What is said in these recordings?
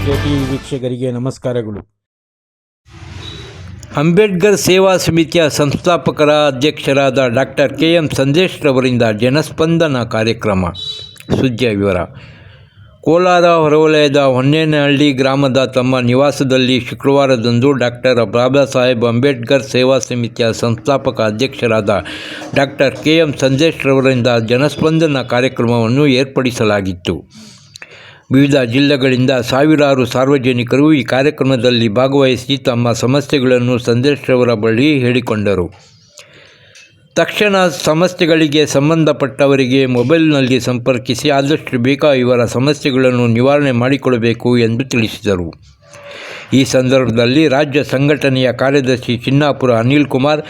KTV ವೀಕ್ಷಕರಿಗೆ ನಮಸ್ಕಾರಗಳು. ಅಂಬೇಡ್ಕರ್ ಸೇವಾ ಸಮಿತಿಯ ಸಂಸ್ಥಾಪಕರ ಅಧ್ಯಕ್ಷರಾದ ಡಾಕ್ಟರ್ KM ಸಂದೇಶ್ ರವರಿಂದ ಜನಸ್ಪಂದನ ಕಾರ್ಯಕ್ರಮ. ಸುದ್ದಿಯ ವಿವರ. ಕೋಲಾರ ಹೊರವಲಯದ ಹೊನ್ನೇನಹಳ್ಳಿ ಗ್ರಾಮದ ತಮ್ಮ ನಿವಾಸದಲ್ಲಿ ಶುಕ್ರವಾರದಂದು ಡಾಕ್ಟರ್ ಬಾಬಾ ಸಾಹೇಬ್ ಅಂಬೇಡ್ಕರ್ ಸೇವಾ ಸಮಿತಿಯ ಸಂಸ್ಥಾಪಕ ಅಧ್ಯಕ್ಷರಾದ ಡಾಕ್ಟರ್ KM ಸಂದೇಶ್ ರವರಿಂದ ಜನಸ್ಪಂದನ ಕಾರ್ಯಕ್ರಮವನ್ನು ಏರ್ಪಡಿಸಲಾಗಿತ್ತು. ವಿವಿಧ ಜಿಲ್ಲೆಗಳಿಂದ ಸಾವಿರಾರು ಸಾರ್ವಜನಿಕರು ಈ ಕಾರ್ಯಕ್ರಮದಲ್ಲಿ ಭಾಗವಹಿಸಿ ತಮ್ಮ ಸಮಸ್ಯೆಗಳನ್ನು ಸಂದೇಶ್ ರವರ ಬಳಿ ಹೇಳಿಕೊಂಡರು. ತಕ್ಷಣ ಸಮಸ್ಯೆಗಳಿಗೆ ಸಂಬಂಧಪಟ್ಟವರಿಗೆ ಮೊಬೈಲ್ನಲ್ಲಿ ಸಂಪರ್ಕಿಸಿ ಆದಷ್ಟು ಬೇಗ ಇವರ ಸಮಸ್ಯೆಗಳನ್ನು ನಿವಾರಣೆ ಮಾಡಿಕೊಡಬೇಕು ಎಂದು ತಿಳಿಸಿದರು. ಈ ಸಂದರ್ಭದಲ್ಲಿ ರಾಜ್ಯ ಸಂಘಟನೆಯ ಕಾರ್ಯದರ್ಶಿ ಚಿನ್ನಾಪುರ ಅನಿಲ್ ಕುಮಾರ್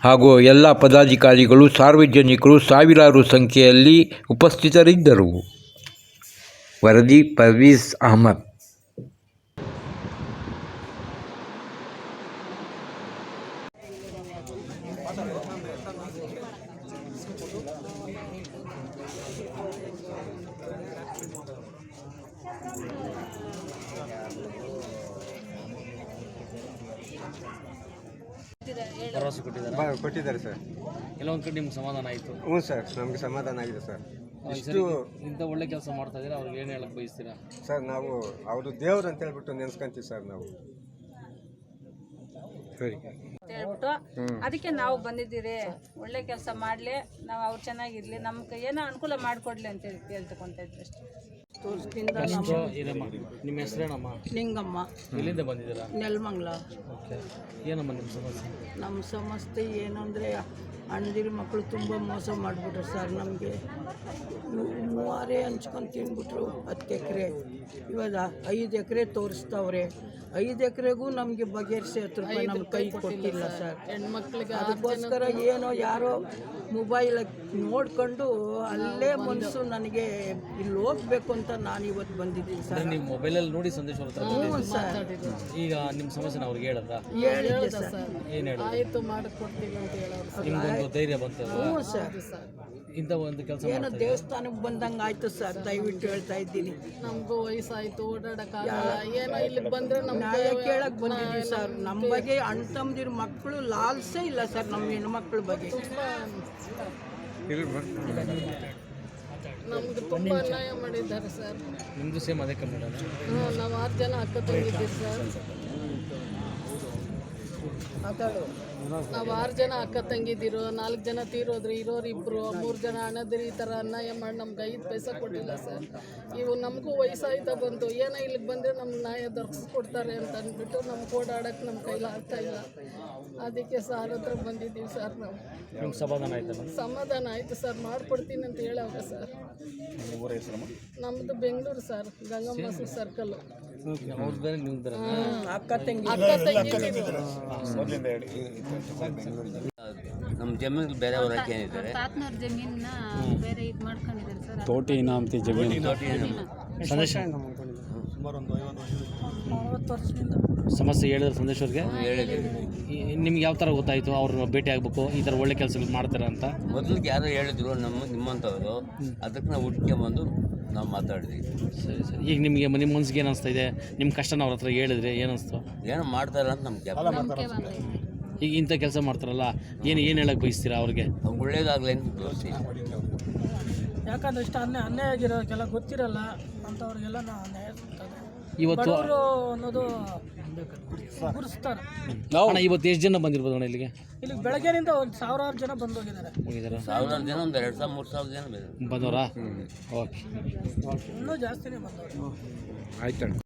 ಹಾಗೂ ಎಲ್ಲ ಪದಾಧಿಕಾರಿಗಳು, ಸಾರ್ವಜನಿಕರು ಸಾವಿರಾರು ಸಂಖ್ಯೆಯಲ್ಲಿ ಉಪಸ್ಥಿತರಿದ್ದರು. ವರದಿ ಪರ್ವೀಸ್ ಅಹಮದ್. ಭರವಸೆ ಕೊಟ್ಟಿದ್ದಾರೆ ಸರ್. ಕೆಲವೊಂದು ಕಡೆ ನಿಮ್ಗೆ ಸಮಾಧಾನ ಆಯಿತು? ಹ್ಞೂ ಸರ್, ನಮಗೆ ಸಮಾಧಾನ ಆಗಿದೆ ಸರ್. ಇಷ್ಟು ಇಂಥ ಒಳ್ಳೆ ಕೆಲಸ ಮಾಡ್ತಾ ಇದ್ದೀರಾ, ಅವ್ರಿಗೆ ಏನು ಹೇಳಕ್ಕೆ ಬಯಸ್ತೀರಾ ಸರ್? ನಾವು ಅವರು ದೇವ್ರು ಅಂತ ಹೇಳ್ಬಿಟ್ಟು ನೆನೆಸ್ಕೊಂತೀವಿ ಸರ್ ನಾವು. ಸರಿ ಹೇಳ್ಬಿಟ್ಟು ಅದಕ್ಕೆ ನಾವು ಬಂದಿದ್ದೀರಿ. ಒಳ್ಳೆ ಕೆಲಸ ಮಾಡಲಿ, ನಾವು ಅವ್ರು ಚೆನ್ನಾಗಿರ್ಲಿ, ನಮ್ಗೆ ಏನೋ ಅನುಕೂಲ ಮಾಡಿಕೊಡ್ಲಿ ಅಂತ ಹೇಳಿ ಕೇಳ್ತಕೊಂತ ಇದ್ವಿ ಅಷ್ಟೇ. ನಿಮ್ಮ ಹೆಸರೇನಮ್ಮ? ಲಿಂಗಮ್ಮ. ಎಲ್ಲಿಂದ ಬಂದಿದ್ದೀರಾ? ನೆಲಮಂಗಲ. ಓಕೆ, ಏನಮ್ಮ ನಿಮ್ಮ ಸಮಸ್ಯೆ? ನಮ್ಮ ಸಮಸ್ಯೆ ಏನಂದರೆ ಅಣ್ಣದಿರ ಮಕ್ಕಳು ತುಂಬ ಮೋಸ ಮಾಡಿಬಿಟ್ರು ಸರ್. ನಮಗೆ 3 ಹಂಚ್ಕೊಂಡು ತಿಂದ್ಬಿಟ್ರು 10 ಎಕರೆ. ಇವಾಗ 5 ಎಕರೆ ತೋರಿಸ್ತಾವ್ರೆ. 5 ಎಕರೆಗೂ ನಮಗೆ ಬಗೆಹರಿಸಿ 10 ರೂಪಾಯಿ ನಮ್ಮ ಕೈ ಕೊಟ್ಟಿಲ್ಲ ಸರ್. ಹೆಣ್ಮಕ್ಳಿಗೆ ಅದಕ್ಕೋಸ್ಕರ ಏನೋ ಯಾರೋ ಮೊಬೈಲ್ ನೋಡ್ಕೊಂಡು ಅಲ್ಲೇ ಮನಸ್ಸು ನನಗೆ ಇಲ್ಲಿ ಹೋಗ್ಬೇಕು ಅಂತ ನಾನು ಇವತ್ತು ಬಂದಿದ್ದೀನಿ ಸರ್. ನೀವು ಮೊಬೈಲಲ್ಲಿ ನೋಡಿ ಸಂದೇಶ ಹ್ಞೂ ಸರ್. ಈಗ ನಿಮ್ಮ ಸಮಸ್ಯೆನ ಅವ್ರಿಗೆ ಹೇಳಿದ್ರಾ? ಹೇಳಿದ್ದೆ ಸರ್. ಏನು ಹೇಳಿ? ಆಯಿತು ಮಾಡಿಕೊಡ್ತೀವಿ ಅಂತ ಹೇಳೋರು. ನಿಮ್ಗೊಂದು ಧೈರ್ಯ ಬಂತು? ಹ್ಞೂ ಸರ್. ಇಂಥ ಒಂದು ಕೆಲಸ ಏನೋ ದೇವಸ್ಥಾನಕ್ಕೆ ಬಂದಂಗೆ ಆಯ್ತು ಸರ್. ದಯವಿಟ್ಟು ಹೇಳ್ತಾ ಇದ್ದೀನಿ. ನಮಗೂ ವಯಸ್ಸಾಯಿತು, ಓಡಾಡಕ್ಕಾಗಲ್ಲ. ಏನೋ ಇಲ್ಲಿಗೆ ಬಂದರೆ ನಮ್ಮ ನ್ಯಾಯ ಕೇಳಕ್ಕೆ ಬಂದಿದ್ದೀವಿ ಸರ್. ನಮ್ಮ ಬಗ್ಗೆ ಅಣ್ಣ ತಮ್ಮದಿರ ಮಕ್ಕಳು ಲಾಲ್ಸೇ ಇಲ್ಲ ಸರ್. ನಮ್ಮ ಹೆಣ್ಮಕ್ಳ ಬಗ್ಗೆ ನಮ್ಗೆ ತುಂಬ ಅನ್ಯಾಯ ಮಾಡಿದ್ದಾರೆ ಸರ್. ನಿಮ್ಮದು ಸೇಮ್ ಅದೇ ಕಮ್ಮಿ? ನಾವು 6 ಜನ ಅಕ್ಕ ತಂಗಿದ್ದೀವಿ ಸರ್. ನಾವು 6 ಜನ ಅಕ್ಕ ತಂಗಿದ್ದೀರೋ, 4 ಜನ ತೀರೋದ್ರು, ಇರೋರು 2, 3 ಜನ ಅಣ್ಣದಿರು ಈ ಥರ ಅನ್ಯಾಯ ಮಾಡಿ ನಮ್ಗೆ 5 ಪೈಸೆ ಕೊಟ್ಟಿಲ್ಲ ಸರ್. ಇವು ನಮಗೂ ವಯಸ್ಸಾಯ್ತಾ ಬಂತು, ಏನೋ ಇಲ್ಲಿಗೆ ಬಂದರೆ ನಮ್ಗೆ ನ್ಯಾಯ ದೊರಕಿಸ್ಕೊಡ್ತಾರೆ ಅಂತ ಅಂದ್ಬಿಟ್ಟು ನಮ್ಗೆ ಓಡಾಡೋಕ್ಕೆ ನಮ್ಮ ಕೈಲಿ ಆಗ್ತಾ ಇಲ್ಲ. ಅದಕ್ಕೆ ಸಾರ್ ಹತ್ರ ಬಂದಿದ್ದೀವಿ ಸರ್. ನಾವು ನಿಮ್ಗೆ ಸಮಾಧಾನ ಆಯ್ತಲ್ಲ? ಸಮಾಧಾನ ಆಯಿತು ಸರ್, ಮಾಡಿಕೊಡ್ತೀನಿ ಅಂತ ಹೇಳವ್ರೆ ಸರ್. ನಮ್ಮದು ಬೆಂಗಳೂರು ಸರ್, ಗಂಗಮ್ಮ ಸರ್ಕಲ್ಲು. ಅಕ್ಕ ತಂಗಿ ನಮ್ಮ ಜಮೀನು ಬೇರೆಯವ್ರು ಹಾಕಿದ್ದಾರೆ. ತಾತನವ್ರ ಜಮೀನ ಬೇರೆ ಇದು ಮಾಡ್ಕೊಂಡಿದ್ದಾರೆ ಸರ್. ತೋಟಿ ನಾಮತಿ ಜಮೀನು. ಸಂದೇಶ ಸಮಸ್ಯೆ ಹೇಳಿದ್ರೆ ಸಂದೇಶ್ ಅವ್ರಿಗೆ ನಿಮ್ಗೆ ಯಾವ ಥರ ಗೊತ್ತಾಯಿತು ಅವ್ರನ್ನ ಭೇಟಿ ಆಗಬೇಕು, ಈ ಥರ ಒಳ್ಳೆ ಕೆಲಸಗಳು ಮಾಡ್ತಾರೆ ಅಂತ? ಮೊದಲಿಗೆ ಯಾರೋ ಹೇಳಿದ್ರು ನಿಮ್ಮಂಥವ್ರು, ಅದಕ್ಕೆ ನಾವು ಹುಡ್ಕೊಂಬಂದು ನಾವು ಮಾತಾಡಿದ್ವಿ. ಸರಿ ಸರಿ. ಈಗ ನಿಮಗೆ ನಿಮ್ಮ ಮನಸ್ಸಿಗೆ ಏನು ಅನಿಸ್ತಾ ಇದೆ? ನಿಮ್ಮ ಕಷ್ಟನ ಅವ್ರ ಹತ್ರ ಹೇಳಿದ್ರೆ ಏನು ಅನಿಸ್ತು? ಏನೋ ಮಾಡ್ತಾರೆ ಅಂತ ನಮ್ಗೆ ಈಗ ಇಂಥ ಕೆಲಸ ಮಾಡ್ತಾರಲ್ಲ, ಏನು ಹೇಳಕ್ಕೆ ಬಯಸ್ತೀರಾ ಅವ್ರಿಗೆ? ಅವ್ರಿಗೆ ಒಳ್ಳೇದಾಗಲಿ ಅಂತ ತೋರಿಸಿ. ಯಾಕಂದ್ರೆ ಇಷ್ಟ ಅನ್ಯಾಯ ಆಗಿರೋರಿಗೆಲ್ಲ ಗೊತ್ತಿರಲ್ಲ ಅಂಥವ್ರಿಗೆಲ್ಲ ನಾವು ಅನ್ಯಾಯ ಇವತ್ತು ಅನ್ನೋದು ಗುರುಸ್ತಾರೆ. ಅಣ್ಣ ಇವತ್ತು ಎಷ್ಟು ಜನ ಬಂದಿರ್ಬೋದು ಅಣ್ಣ ಇಲ್ಲಿಗೆ? ಇಲ್ಲಿ ಬೆಳಗ್ಗೆನಿಂದ ಒಂದು 1000 ಜನ ಬಂದು ಹೋಗಿದ್ದಾರೆ. 1000 ಜನ, ಒಂದು 2,000-3,000 ಜನ ಬಂದವರಾ? ಓಕೆ, ಇನ್ನೂ ಜಾಸ್ತಿನೇ ಬಂದವರು. ಆಯ್ತು.